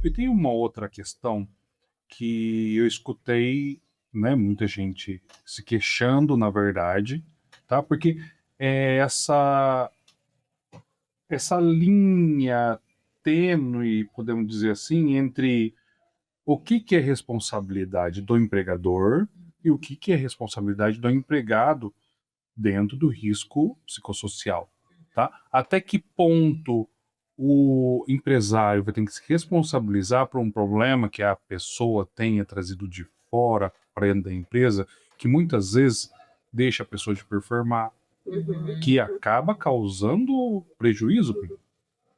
E tem uma outra questão que eu escutei, né, muita gente se queixando, na verdade, tá? Porque é essa linha tênue, podemos dizer assim, entre o que é responsabilidade do empregador e o que é responsabilidade do empregado dentro do risco psicossocial, tá? Até que ponto o empresário vai ter que se responsabilizar por um problema que a pessoa tenha trazido de fora para dentro da empresa, que muitas vezes deixa a pessoa de performar, que acaba causando prejuízo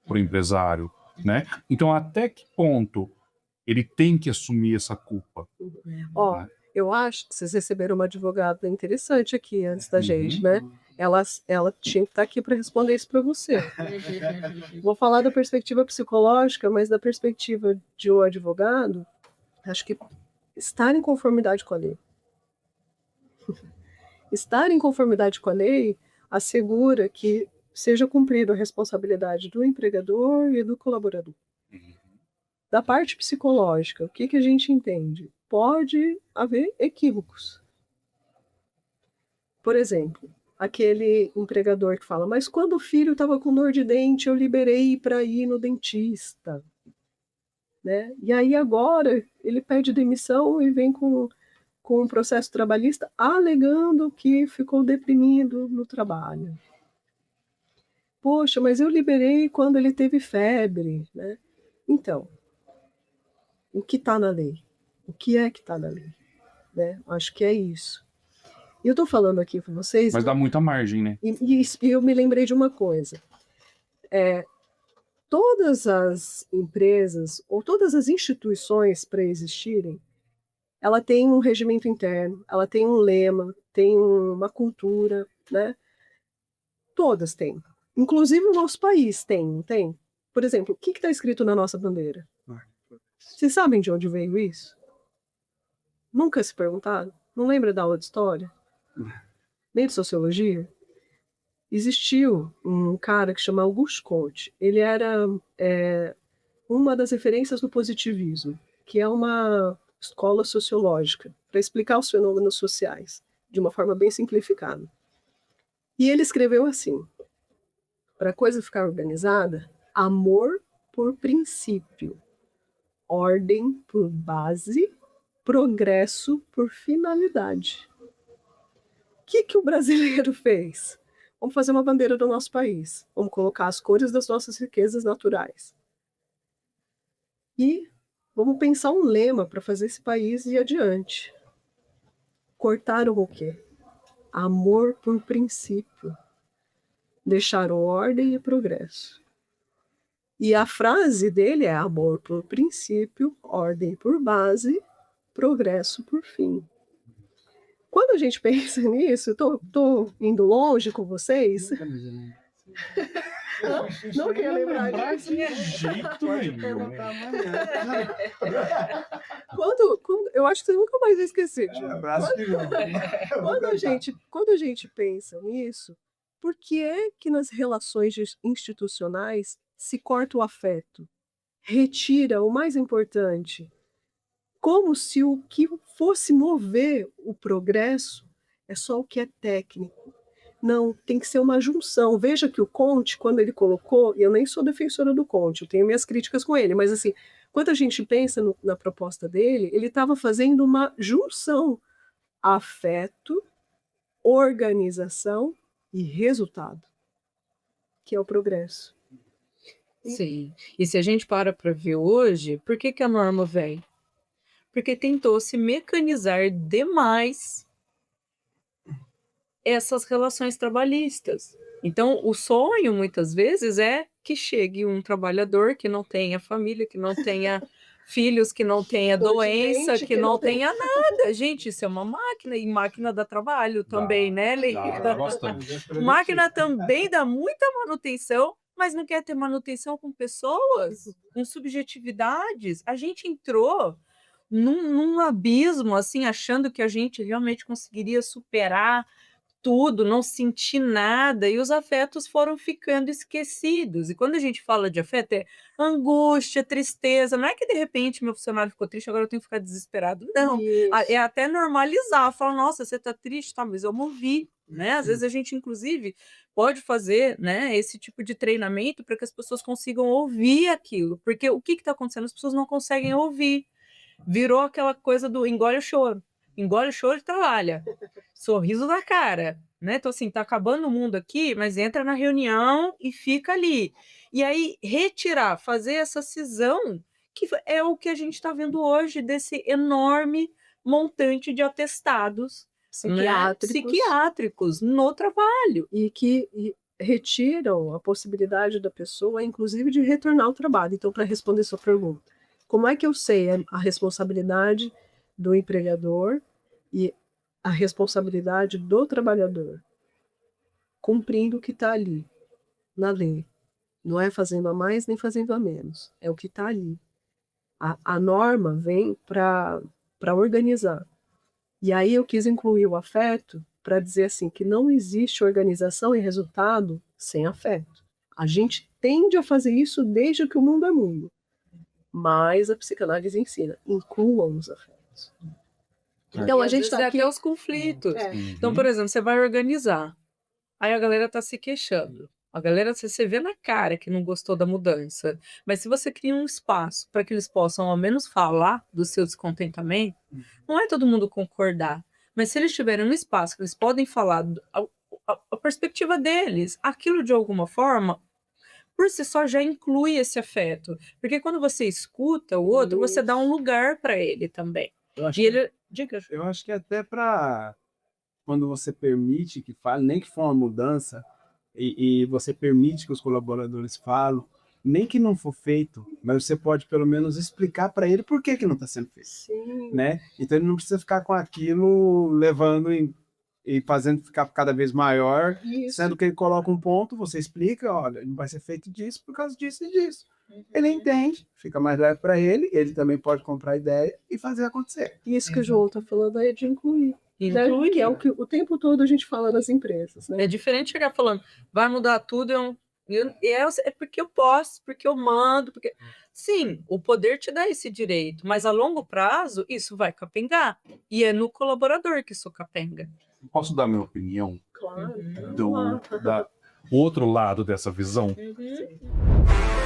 para o empresário, né? Então, até que ponto ele tem que assumir essa culpa? Ó, Né? eu acho que vocês receberam uma advogada interessante aqui antes da gente, né? Ela tinha que estar aqui para responder isso para você. Vou falar da perspectiva psicológica, mas da perspectiva de um advogado, acho que estar em conformidade com a lei. Estar em conformidade com a lei assegura que seja cumprida a responsabilidade do empregador e do colaborador. Da parte psicológica, o que a gente entende? Pode haver equívocos. Por exemplo, aquele empregador que fala, mas quando o filho estava com dor de dente, eu liberei para ir no dentista. Né? E aí agora ele pede demissão e vem com um processo trabalhista alegando que ficou deprimido no trabalho. Poxa, mas eu liberei quando ele teve febre. Né? Então, o que está na lei? O que é que está na lei? Né? Acho que é isso. E eu estou falando aqui para vocês... Mas dá muita margem, né? E eu me lembrei de uma coisa. Todas as empresas ou todas as instituições para existirem, ela tem um regimento interno, ela tem um lema, tem uma cultura, né? Todas têm. Inclusive o nosso país tem, não tem? Por exemplo, o que está escrito na nossa bandeira? Vocês sabem de onde veio isso? Nunca se perguntaram? Não lembra da aula de história? Nem de sociologia? Existiu um cara que chama Auguste Comte. Ele era uma das referências do positivismo, que é uma escola sociológica para explicar os fenômenos sociais de uma forma bem simplificada. E ele escreveu assim: para a coisa ficar organizada, amor por princípio, ordem por base, progresso por finalidade. O que o brasileiro fez? Vamos fazer uma bandeira do nosso país. Vamos colocar as cores das nossas riquezas naturais. E vamos pensar um lema para fazer esse país ir adiante. Cortaram o quê? Amor por princípio. Deixaram ordem e progresso. E a frase dele é amor por princípio, ordem por base, progresso por fim. Quando a gente pensa nisso, tô indo longe com vocês. Não quer lembrar disso? De jeito nenhum. Eu acho que você nunca mais vai esquecer, Diogo. Quando a gente pensa nisso, por que é que nas relações institucionais se corta o afeto? Retira o mais importante. Como se o que fosse mover o progresso é só o que é técnico. Não, tem que ser uma junção. Veja que o Comte, quando ele colocou, e eu nem sou defensora do Comte, eu tenho minhas críticas com ele, mas assim, quando a gente pensa na proposta dele, ele estava fazendo uma junção: afeto, organização e resultado, que é o progresso. Sim. E se a gente para ver hoje, por que a norma veio? Porque tentou se mecanizar demais essas relações trabalhistas. Então, o sonho, muitas vezes, é que chegue um trabalhador que não tenha família, que não tenha filhos, que não tenha doença, que não tenha nada. Gente, isso é uma máquina, e máquina dá trabalho também, né, Leila? Dá bastante. Máquina também dá muita manutenção, mas não quer ter manutenção com pessoas, com subjetividades. A gente entrou num abismo, assim, achando que a gente realmente conseguiria superar tudo, não senti nada, e os afetos foram ficando esquecidos. E quando a gente fala de afeto, é angústia, tristeza. Não é que de repente meu funcionário ficou triste, agora eu tenho que ficar desesperado. Não. É até normalizar, falar, nossa, você tá triste, tá, mas eu movi, né? Às vezes a gente, inclusive, pode fazer, né, esse tipo de treinamento para que as pessoas consigam ouvir aquilo. Porque o que está acontecendo? As pessoas não conseguem ouvir. Virou aquela coisa do engole o choro. Engole o choro e trabalha. Sorriso na cara, né? Então, assim, tá acabando o mundo aqui, mas entra na reunião e fica ali. E aí, retirar, fazer essa cisão, que é o que a gente está vendo hoje, desse enorme montante de atestados psiquiátricos no trabalho. E que retiram a possibilidade da pessoa, inclusive, de retornar ao trabalho. Então, para responder sua pergunta, como é que eu sei a responsabilidade do empregador e a responsabilidade do trabalhador? Cumprindo o que está ali, na lei. Não é fazendo a mais nem fazendo a menos. É o que está ali. A norma vem para organizar. E aí eu quis incluir o afeto para dizer assim que não existe organização e resultado sem afeto. A gente tende a fazer isso desde que o mundo é mundo. Mas a psicanálise ensina, incluam os afetos. Então a gente está aqui até os conflitos. Uhum. Então, por exemplo, você vai organizar. Aí a galera tá se queixando. A galera, você vê na cara que não gostou da mudança. Mas se você cria um espaço para que eles possam ao menos falar do seu descontentamento, não é todo mundo concordar. Mas se eles tiverem um espaço que eles podem falar a perspectiva deles, aquilo de alguma forma, por si só já inclui esse afeto. Porque quando você escuta o outro, você dá um lugar para ele também. Eu acho E ele... Diga. Eu acho que até para quando você permite que fale, nem que for uma mudança, e você permite que os colaboradores falem, nem que não for feito, mas você pode pelo menos explicar para ele por que não está sendo feito. Sim. Né? Então ele não precisa ficar com aquilo levando e fazendo ficar cada vez maior, Isso. sendo que ele coloca um ponto, você explica, olha, não vai ser feito disso por causa disso e disso. Ele entende, fica mais leve para ele também pode comprar a ideia e fazer acontecer. Isso que o João está falando aí é de incluir. Inclui. Que é o que o tempo todo a gente fala nas empresas. Né? É diferente chegar falando, vai mudar tudo, é porque eu posso, porque eu mando, porque... Sim, o poder te dá esse direito, mas a longo prazo isso vai capengar. E é no colaborador que isso capenga. Posso dar minha opinião Claro. do outro lado dessa visão? Uhum.